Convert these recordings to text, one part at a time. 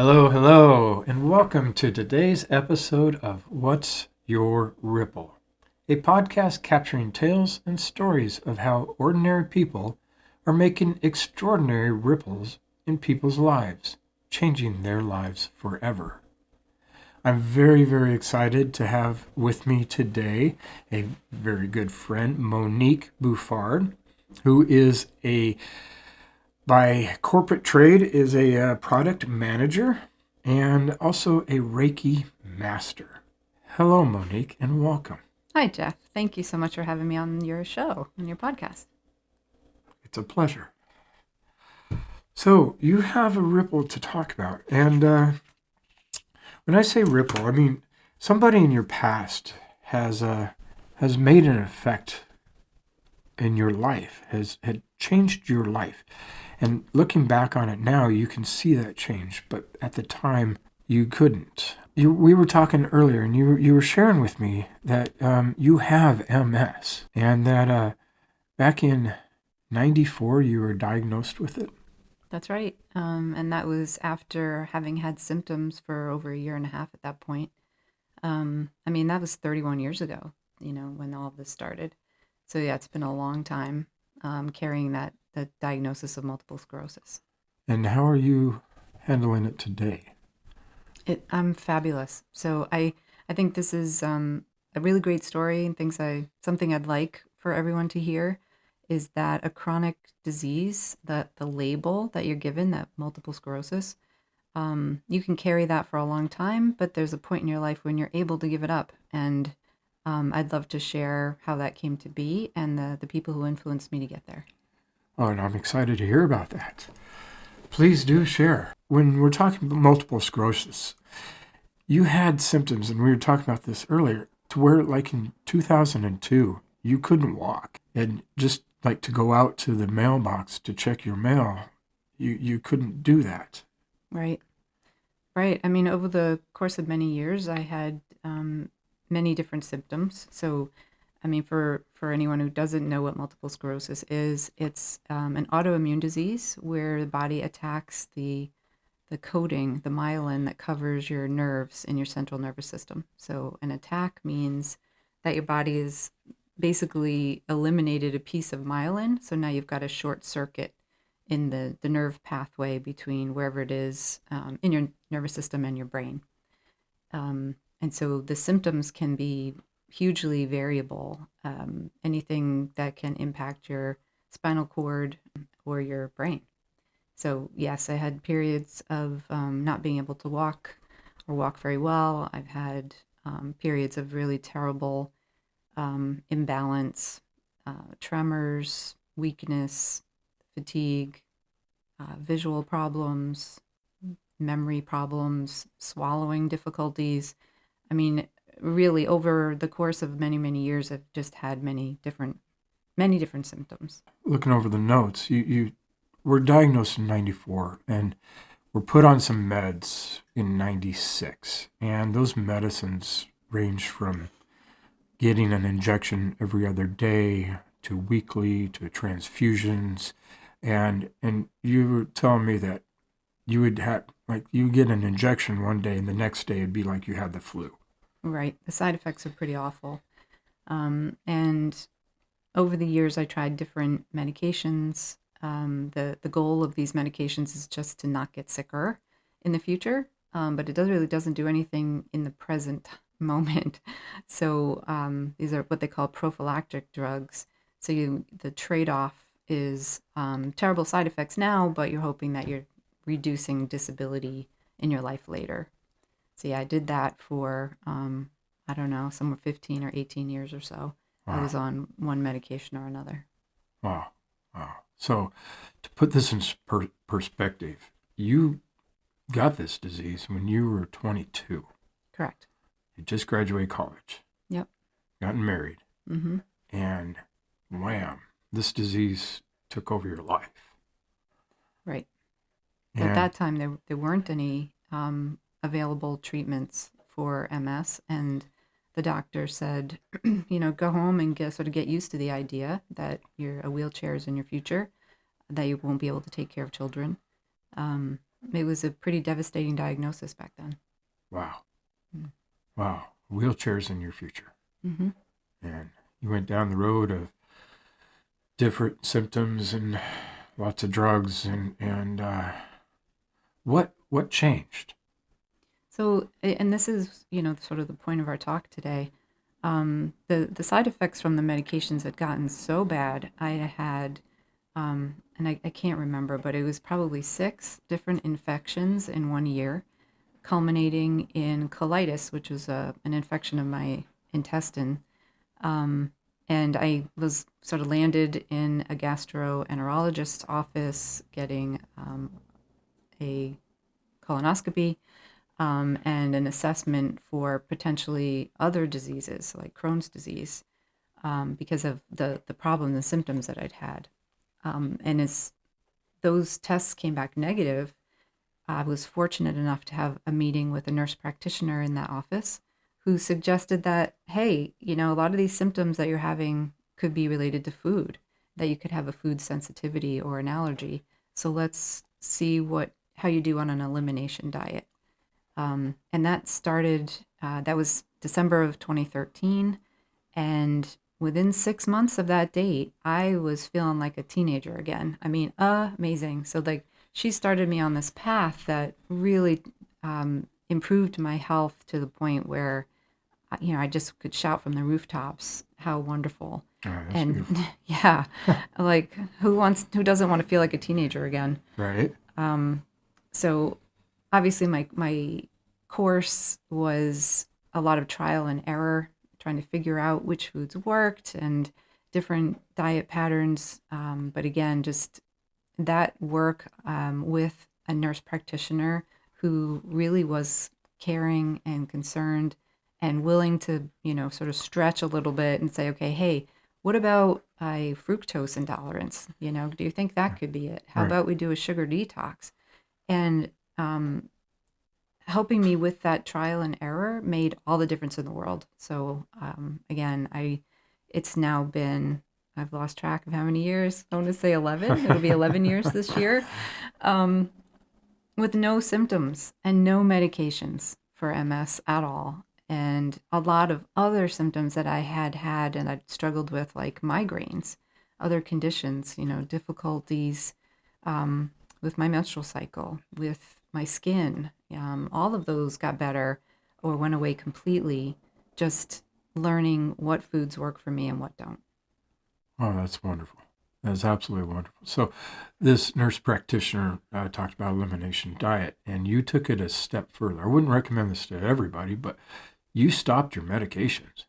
Hello, hello, and welcome to today's episode of What's Your Ripple? A podcast capturing tales and stories of how ordinary people are making extraordinary ripples in people's lives, changing their lives forever. I'm very, very excited to have with me today a very good friend, Monique Bouffard, who is by corporate trade, is a product manager and also a Reiki master. Hello, Monique, and welcome. Hi, Jeff. Thank you so much for having me on your show, on your podcast. It's a pleasure. So you have a ripple to talk about. And when I say ripple, I mean somebody in your past has made an effect in your life, had changed your life. And looking back on it now, you can see that change. But at the time, you couldn't. We were talking earlier, and you were sharing with me that you have MS, and that back in '94 you were diagnosed with it. That's right. And that was after having had symptoms for over a year and a half at that point. That was 31 years ago, when all of this started. So yeah, it's been a long time carrying the diagnosis of multiple sclerosis. And how are you handling it today? I'm fabulous. So I think this is a really great story, and something I'd like for everyone to hear is that a chronic disease, that the label that you're given, that multiple sclerosis, you can carry that for a long time, but there's a point in your life when you're able to give it up. And I'd love to share how that came to be and the people who influenced me to get there. Oh, and I'm excited to hear about that. Please do share. When we're talking about multiple sclerosis, you had symptoms, and we were talking about this earlier, to where like in 2002, you couldn't walk. And just like to go out to the mailbox to check your mail, you couldn't do that. Right. Right. Over the course of many years, I had many different symptoms. So, for anyone who doesn't know what multiple sclerosis is, it's an autoimmune disease where the body attacks the coating, the myelin that covers your nerves in your central nervous system. So an attack means that your body has basically eliminated a piece of myelin. So now you've got a short circuit in the nerve pathway between wherever it is in your nervous system and your brain. And so the symptoms can be hugely variable. Anything that can impact your spinal cord or your brain. So yes, I had periods of not being able to walk or walk very well. I've had periods of really terrible imbalance, tremors, weakness, fatigue, visual problems, memory problems, swallowing difficulties. Really over the course of many, many years, I've just had many different symptoms. Looking over the notes, you were diagnosed in '94 and were put on some meds in '96. And those medicines range from getting an injection every other day to weekly to transfusions. And you were telling me that you would have, like, you get an injection one day and the next day it'd be like you had the flu. Right. The side effects are pretty awful. And over the years, I tried different medications. The goal of these medications is just to not get sicker in the future, but it doesn't do anything in the present moment. So these are what they call prophylactic drugs. So the trade-off is terrible side effects now, but you're hoping that you're reducing disability in your life later. So yeah, I did that for, somewhere 15 or 18 years or so. Wow. I was on one medication or another. Wow. So to put this in perspective, you got this disease when you were 22. Correct. You just graduated college. Yep. Gotten married. Mm-hmm. And wham, this disease took over your life. Right. And at that time, there weren't any available treatments for MS, and the doctor said, go home and get used to the idea that a wheelchair is in your future, that you won't be able to take care of children. It was a pretty devastating diagnosis back then. Wow. Mm. Wow. Wheelchairs in your future. Mm-hmm. And you went down the road of different symptoms and lots of drugs and what changed? So, and this is, sort of the point of our talk today. The side effects from the medications had gotten so bad. I had, and I can't remember, but it was probably 6 different infections in 1 year, culminating in colitis, which was an infection of my intestine. Um, and I was sort of landed in a gastroenterologist's office getting a colonoscopy and an assessment for potentially other diseases like Crohn's disease because of the problem, the symptoms that I'd had. And as those tests came back negative, I was fortunate enough to have a meeting with a nurse practitioner in that office who suggested that, hey, a lot of these symptoms that you're having could be related to food, that you could have a food sensitivity or an allergy. So let's see how you do on an elimination diet. And that was December of 2013. And within 6 months of that date, I was feeling like a teenager again. I mean, amazing. So, like, she started me on this path that really improved my health to the point where, I just could shout from the rooftops how wonderful. Oh, that's And beautiful. yeah, like who doesn't want to feel like a teenager again? Right? So obviously my course was a lot of trial and error, trying to figure out which foods worked and different diet patterns. But again, just that work with a nurse practitioner who really was caring and concerned and willing to, sort of stretch a little bit and say, okay, hey, what about a fructose intolerance? Do you think that could be it? How Right. about we do a sugar detox? And helping me with that trial and error made all the difference in the world. So again, it's now been, I've lost track of how many years. I want to say 11. It'll be 11 years this year, um, with no symptoms and no medications for MS at all. And a lot of other symptoms that I had and I'd struggled with, like migraines, other conditions, difficulties with my menstrual cycle, with my skin. All of those got better or went away completely, just learning what foods work for me and what don't. Oh, that's wonderful. That's absolutely wonderful. So, this nurse practitioner talked about elimination diet, and you took it a step further. I wouldn't recommend this to everybody, but you stopped your medications. Is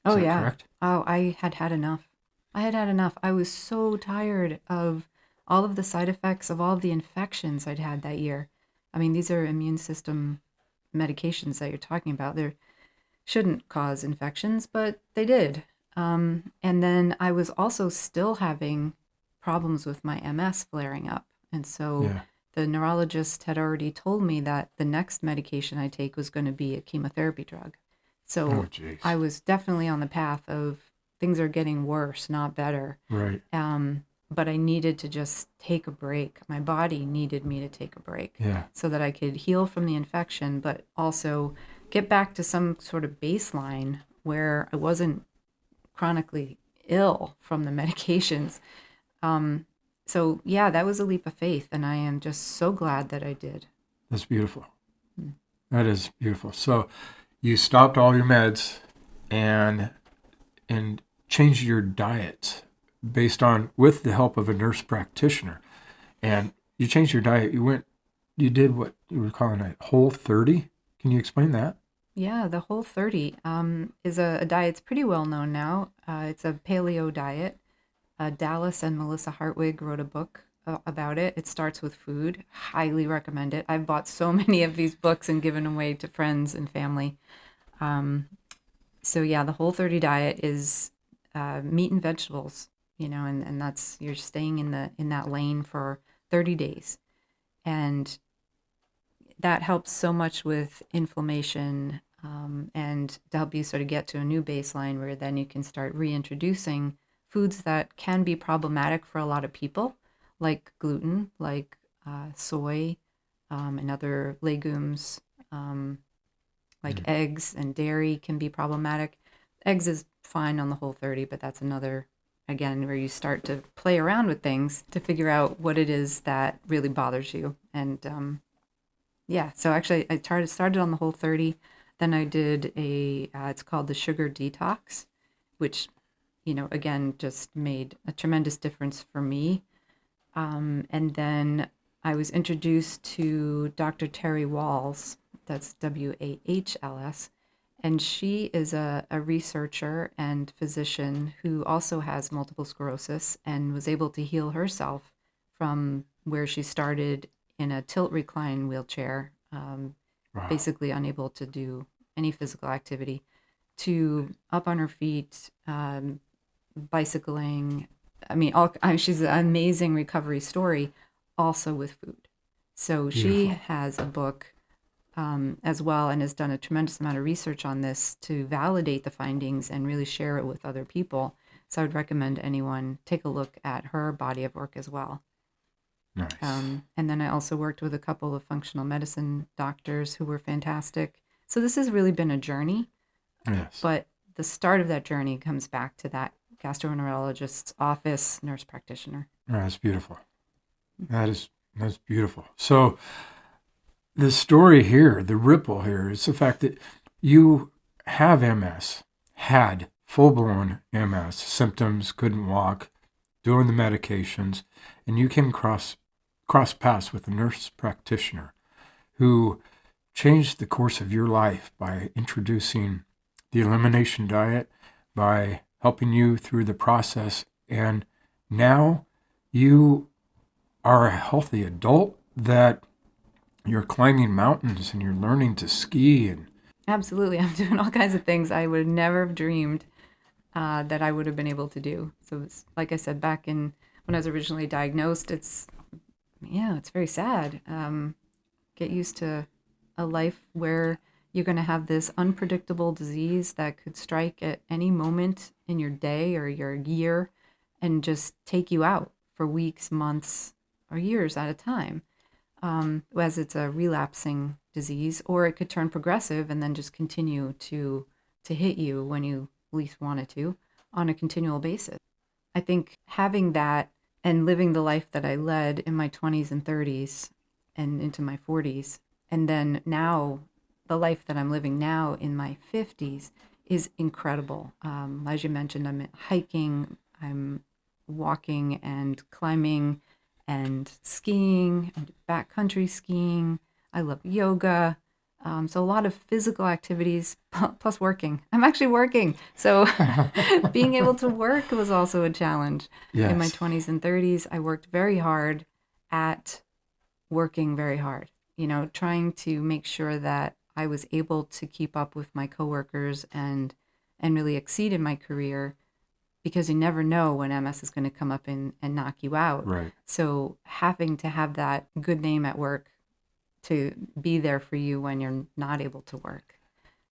Oh, that yeah. correct? Oh, I had had enough. I had had enough. I was so tired of all of the side effects of all of the infections I'd had that year. I mean, these are immune system medications that you're talking about. They shouldn't cause infections, but they did. And then I was also still having problems with my MS flaring up. And so Yeah. the neurologist had already told me that the next medication I take was going to be a chemotherapy drug. Oh, So jeez. I was definitely on the path of things are getting worse, not better. Right. But I needed to just take a break. My body needed me to take a break Yeah. so that I could heal from the infection, but also get back to some sort of baseline where I wasn't chronically ill from the medications. Um, so, yeah, that was a leap of faith, and I am just so glad that I did. That's beautiful. Mm. That is beautiful. So, you stopped all your meds and changed your diet based on with the help of a nurse practitioner. And you changed your diet. You did what you were calling a Whole 30. Can you explain that? Yeah, the Whole 30 is a diet that's pretty well known now. It's a paleo diet. Dallas and Melissa Hartwig wrote a book about it. It starts with food. Highly recommend it. I've bought so many of these books and given them away to friends and family. Um, so yeah, the Whole 30 diet is meat and vegetables, and that's you're staying in that lane for 30 days. And that helps so much with inflammation and to help you sort of get to a new baseline where then you can start reintroducing foods that can be problematic for a lot of people, like gluten, like soy, and other legumes, like eggs and dairy can be problematic. Eggs is fine on the Whole30, but that's another, again, where you start to play around with things to figure out what it is that really bothers you. And so actually I started on the Whole30. Then I did it's called the sugar detox, which, again, just made a tremendous difference for me. And then I was introduced to Dr. Terry Walls, that's Wahls, and she is a researcher and physician who also has multiple sclerosis and was able to heal herself from where she started in a tilt recline wheelchair, Wow. basically unable to do any physical activity, to up on her feet, bicycling. I mean, she's an amazing recovery story, also with food. So she Beautiful. has a book as well, and has done a tremendous amount of research on this to validate the findings and really share it with other people. So I would recommend anyone take a look at her body of work as well. Nice. And then I also worked with a couple of functional medicine doctors who were fantastic. So this has really been a journey. Yes. But the start of that journey comes back to that gastroenterologist's office, nurse practitioner. That's beautiful. That's beautiful. So the story here, the ripple here, is the fact that you have MS, had full-blown MS, symptoms, couldn't walk, doing the medications, and you came cross paths with a nurse practitioner who changed the course of your life by introducing the elimination diet, by helping you through the process, and now you are a healthy adult that you're climbing mountains and you're learning to ski. And absolutely, I'm doing all kinds of things I would never have dreamed that I would have been able to do. So it's, like I said, back when I was originally diagnosed, it's very sad. Get used to a life where you're going to have this unpredictable disease that could strike at any moment in your day or your year and just take you out for weeks, months, or years at a time, as it's a relapsing disease, or it could turn progressive and then just continue to hit you when you least want it to on a continual basis. I think having that and living the life that I led in my 20s and 30s and into my 40s, and then now the life that I'm living now in my 50s is incredible. As you mentioned, I'm hiking, I'm walking and climbing and skiing and backcountry skiing. I love yoga. So a lot of physical activities plus working. I'm actually working. So being able to work was also a challenge. yes. In my 20s and 30s, I worked very hard at working very hard, trying to make sure that I was able to keep up with my coworkers and really exceed in my career, because you never know when MS is going to come up and knock you out. Right. So having to have that good name at work to be there for you when you're not able to work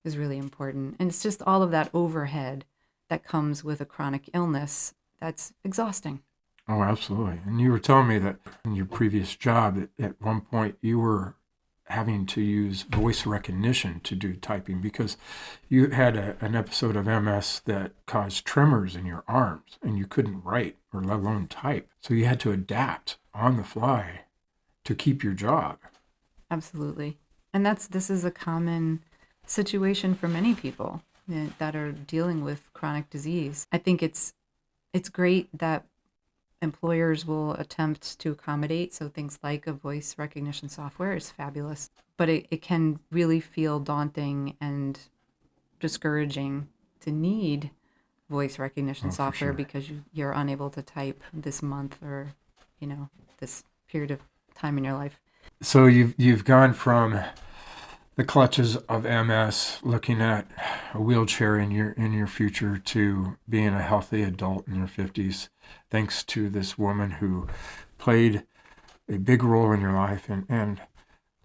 is really important. And it's just all of that overhead that comes with a chronic illness that's exhausting. Oh, absolutely. And you were telling me that in your previous job, at one point you were having to use voice recognition to do typing because you had an episode of MS that caused tremors in your arms and you couldn't write or let alone type. So you had to adapt on the fly to keep your job. Absolutely. And this is a common situation for many people that are dealing with chronic disease. I think it's great that employers will attempt to accommodate. So things like a voice recognition software is fabulous, but it can really feel daunting and discouraging to need voice recognition software sure. because you're unable to type this month or, this period of time in your life. So you've gone from the clutches of MS, looking at a wheelchair in your future, to being a healthy adult in your 50s, thanks to this woman who played a big role in your life and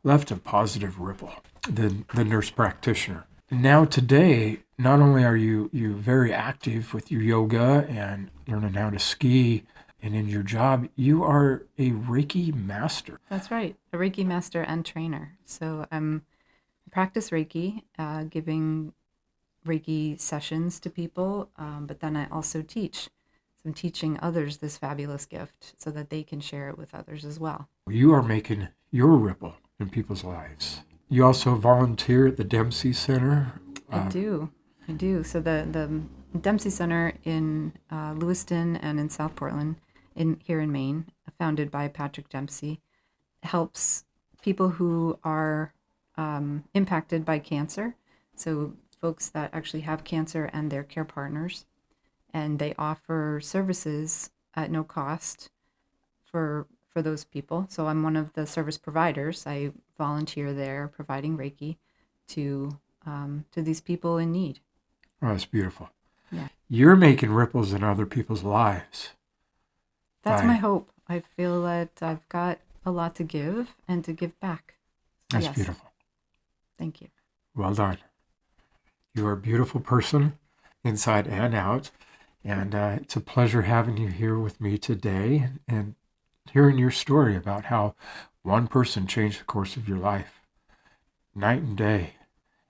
left a positive ripple, the nurse practitioner. Now today, not only are you very active with your yoga and learning how to ski, And in your job, you are a Reiki master. That's right, a Reiki master and trainer. So I practice Reiki, giving Reiki sessions to people, but then I also teach. So I'm teaching others this fabulous gift so that they can share it with others as well. You are making your ripple in people's lives. You also volunteer at the Dempsey Center. I do. So the Dempsey Center in Lewiston and in South Portland, here in Maine, founded by Patrick Dempsey, helps people who are impacted by cancer. So folks that actually have cancer and their care partners, and they offer services at no cost for those people. So I'm one of the service providers. I volunteer there providing Reiki to these people in need. Oh, that's beautiful. Yeah. You're making ripples in other people's lives. That's my hope. I feel that I've got a lot to give and to give back. So that's beautiful. Thank you. Well done. You are a beautiful person inside and out. And it's a pleasure having you here with me today and hearing your story about how one person changed the course of your life, night and day,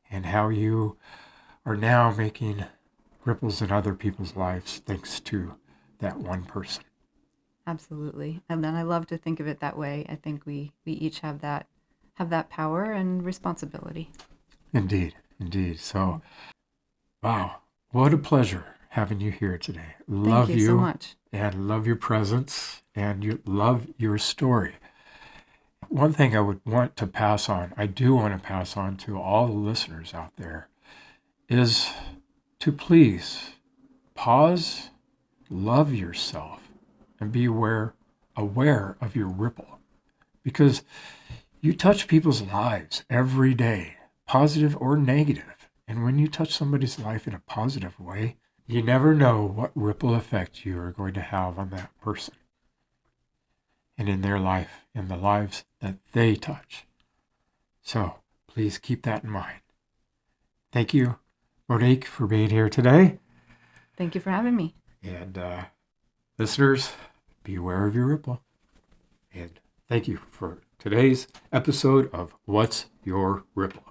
and how you are now making ripples in other people's lives thanks to that one person. Absolutely. And then I love to think of it that way. I think we each have that power and responsibility. Indeed. So, wow, what a pleasure having you here today. Thank you so much. And love your presence and love your story. One thing I would want to pass on, I do want to pass on to all the listeners out there, is to please pause, love yourself, and be aware of your ripple. Because you touch people's lives every day, positive or negative. And when you touch somebody's life in a positive way, you never know what ripple effect you are going to have on that person and in their life, in the lives that they touch. So please keep that in mind. Thank you, Monique, for being here today. Thank you for having me. And listeners, be aware of your ripple. And thank you for today's episode of What's Your Ripple?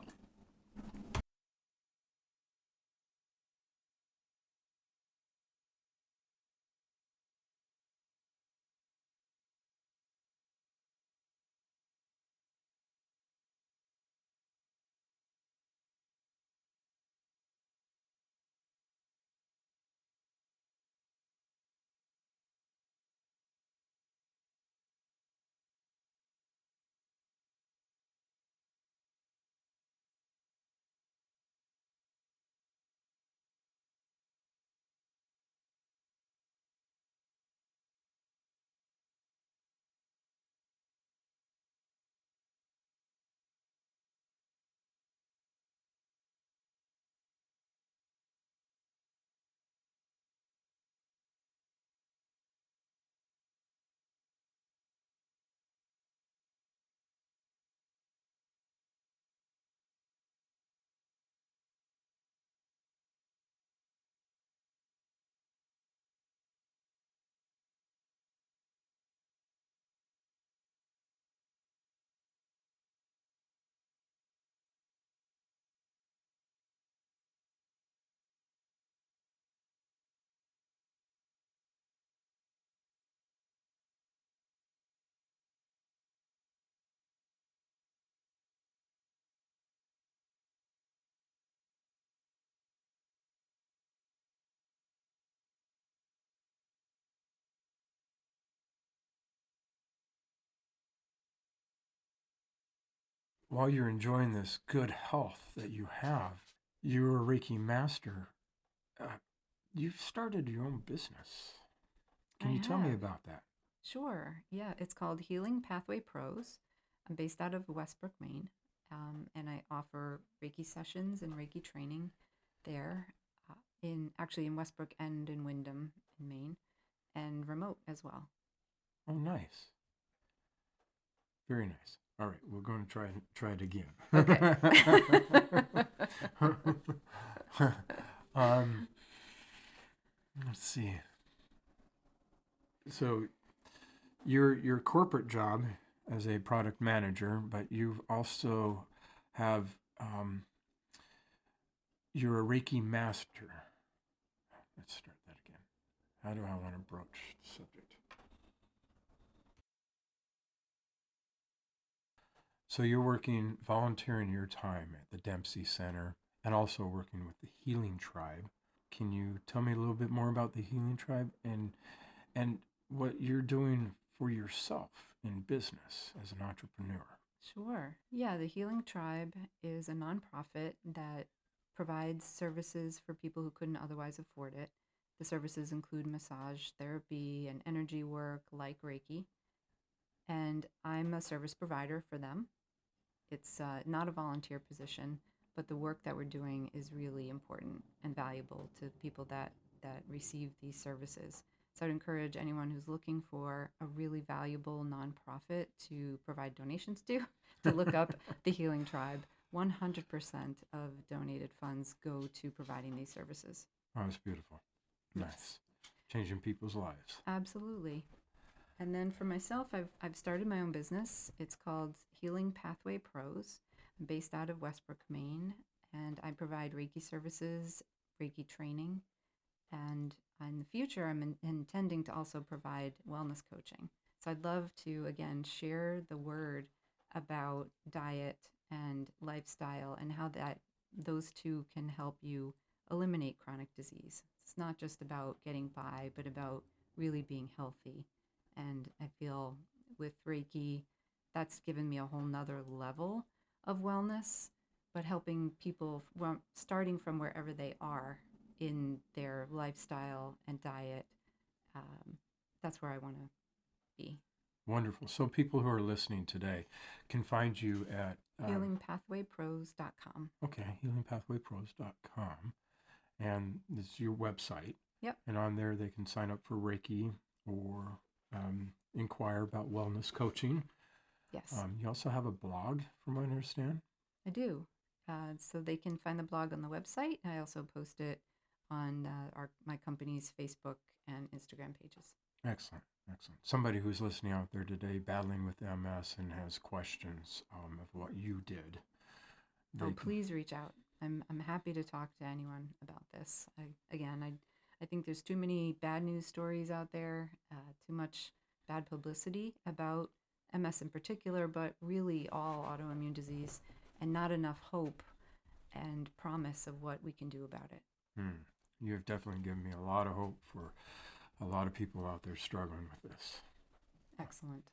While you're enjoying this good health that you have, you're a Reiki master. You've started your own business. Can you tell me about that? Sure. Yeah, it's called Healing Pathway Pros. I'm based out of Westbrook, Maine, and I offer Reiki sessions and Reiki training there, in Westbrook and in Windham, in Maine, and remote as well. Oh, nice. Very nice. All right, we're going to try it again. Okay. Let's see. So your corporate job as a product manager, but you also have you're a Reiki master. Let's start that again. How do I want to broach the subject? So you're working, volunteering your time at the Dempsey Center and also working with the Healing Tribe. Can you tell me a little bit more about the Healing Tribe and what you're doing for yourself in business as an entrepreneur? Sure. Yeah, the Healing Tribe is a nonprofit that provides services for people who couldn't otherwise afford it. The services include massage therapy and energy work like Reiki, and I'm a service provider for them. It's not a volunteer position, but the work that we're doing is really important and valuable to people that receive these services. So I'd encourage anyone who's looking for a really valuable nonprofit to provide donations to look up the Healing Tribe. 100% of donated funds go to providing these services. Oh, that's beautiful. Nice. Changing people's lives. Absolutely. And then for myself, I've started my own business. It's called Healing Pathway Pros. I'm based out of Westbrook, Maine, and I provide Reiki services, Reiki training, and in the future, I'm intending to also provide wellness coaching. So I'd love to, again, share the word about diet and lifestyle and how those two can help you eliminate chronic disease. It's not just about getting by, but about really being healthy. And I feel with Reiki, that's given me a whole nother level of wellness, but helping people starting from wherever they are in their lifestyle and diet. That's where I want to be. Wonderful. So people who are listening today can find you at healingpathwaypros.com. Okay, healingpathwaypros.com. And this is your website. Yep. And on there they can sign up for Reiki or inquire about wellness coaching. Yes. You also have a blog, from what I understand. I do. So they can find the blog on the website. I also post it on my company's Facebook and Instagram pages. Excellent. Excellent. Somebody who's listening out there today battling with MS and has questions of what you did. Please reach out. I'm happy to talk to anyone about this. I think there's too many bad news stories out there, too much bad publicity about MS in particular, but really all autoimmune disease, and not enough hope and promise of what we can do about it. You have definitely given me a lot of hope for a lot of people out there struggling with this. Excellent.